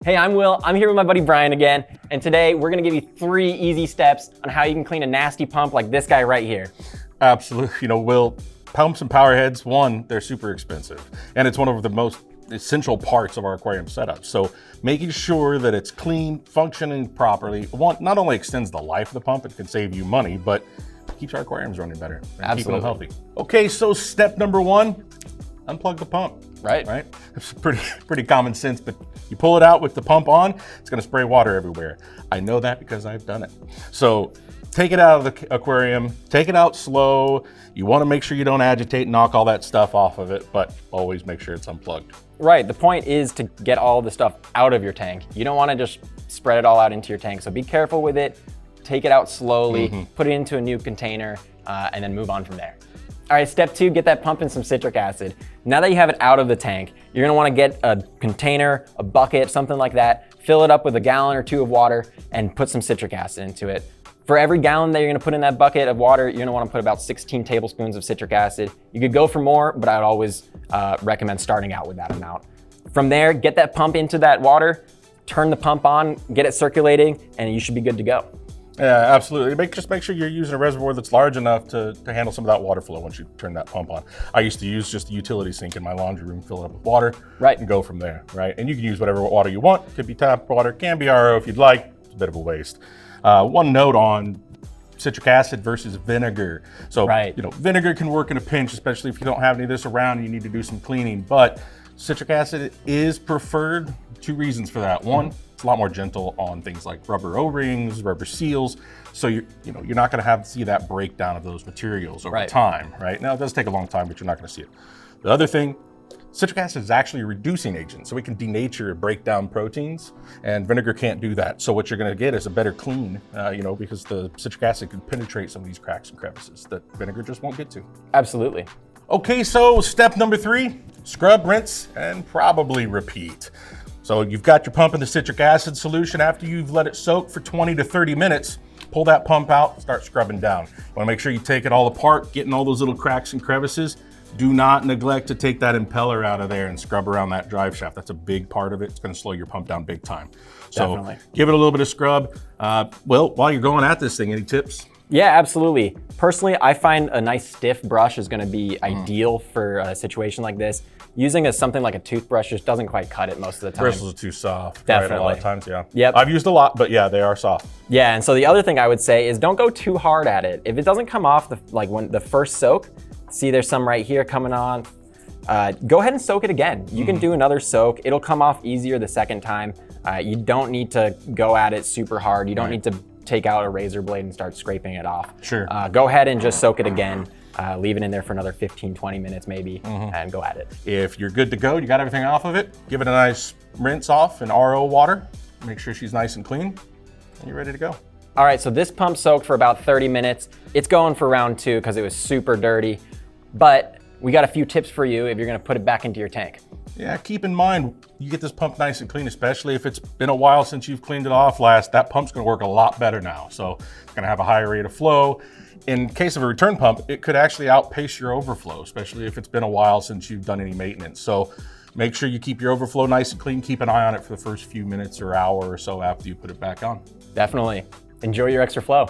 Hey, I'm Will. I'm here with my buddy Brian again, and today we're gonna give you 3 easy steps on how you can clean a nasty pump like this guy right here. Absolutely. Will, pumps and power heads, one, they're super expensive, and it's one of the most essential parts of our aquarium setup. So making sure that it's clean, functioning properly, one, not only extends the life of the pump, it can save you money, but keeps our aquariums running better and keeping them healthy. Okay, so step number 1, unplug the pump. Right? It's pretty common sense, but you pull it out with the pump on, it's gonna spray water everywhere. I know that because I've done it. So take it out of the aquarium, take it out slow. You wanna make sure you don't agitate and knock all that stuff off of it, but always make sure it's unplugged. Right, the point is to get all the stuff out of your tank. You don't wanna just spread it all out into your tank, so be careful with it, take it out slowly, put it into a new container, and then move on from there. All right, step 2, get that pump in some citric acid. Now that you have it out of the tank, you're gonna wanna get a container, a bucket, something like that, fill it up with a gallon or 2 of water, and put some citric acid into it. For every gallon that you're gonna put in that bucket of water, you're gonna wanna put about 16 tablespoons of citric acid. You could go for more, but I would always recommend starting out with that amount. From there, get that pump into that water, turn the pump on, get it circulating, and you should be good to go. Yeah, absolutely. Just make sure you're using a reservoir that's large enough to handle some of that water flow once you turn that pump on. I used to use just a utility sink in my laundry room, fill it up with water, and go from there, right? And you can use whatever water you want. Could be tap water, can be RO if you'd like. It's a bit of a waste. One note on citric acid versus vinegar. So, vinegar can work in a pinch, especially if you don't have any of this around and you need to do some cleaning, but citric acid is preferred. 2 reasons for that. One, it's a lot more gentle on things like rubber O-rings, rubber seals. So you're not gonna see that breakdown of those materials over time, right? Now it does take a long time, but you're not gonna see it. The other thing, citric acid is actually a reducing agent, so it can denature and break down proteins, and vinegar can't do that. So what you're gonna get is a better clean, because the citric acid can penetrate some of these cracks and crevices that vinegar just won't get to. Absolutely. Okay, so step number 3, scrub, rinse, and probably repeat. So you've got your pump in the citric acid solution. After you've let it soak for 20 to 30 minutes, pull that pump out, start scrubbing down. You wanna make sure you take it all apart, getting all those little cracks and crevices. Do not neglect to take that impeller out of there and scrub around that drive shaft. That's a big part of it. It's gonna slow your pump down big time. So give it a little bit of scrub. Will, while you're going at this thing, any tips? Yeah, absolutely. Personally, I find a nice stiff brush is gonna be ideal for a situation like this. Using something like a toothbrush just doesn't quite cut it most of the time. Bristles are too soft. Definitely. Right? A lot of times, yeah. Yep. I've used a lot, but yeah, they are soft. Yeah, and so the other thing I would say is don't go too hard at it. If it doesn't come off when the first soak, see there's some right here coming on, go ahead and soak it again. You can do another soak. It'll come off easier the second time. You don't need to go at it super hard. You don't need to take out a razor blade and start scraping it off. Sure. Go ahead and just soak it again. Leave it in there for another 15, 20 minutes maybe, and go at it. If you're good to go, you got everything off of it, give it a nice rinse off in RO water, make sure she's nice and clean, and you're ready to go. All right, so this pump soaked for about 30 minutes. It's going for round 2 because it was super dirty, but we got a few tips for you if you're gonna put it back into your tank. Yeah, keep in mind, you get this pump nice and clean, especially if it's been a while since you've cleaned it off last, that pump's gonna work a lot better now. So it's gonna have a higher rate of flow. In case of a return pump, it could actually outpace your overflow, especially if it's been a while since you've done any maintenance. So make sure you keep your overflow nice and clean. Keep an eye on it for the first few minutes or hour or so after you put it back on. Definitely. Enjoy your extra flow.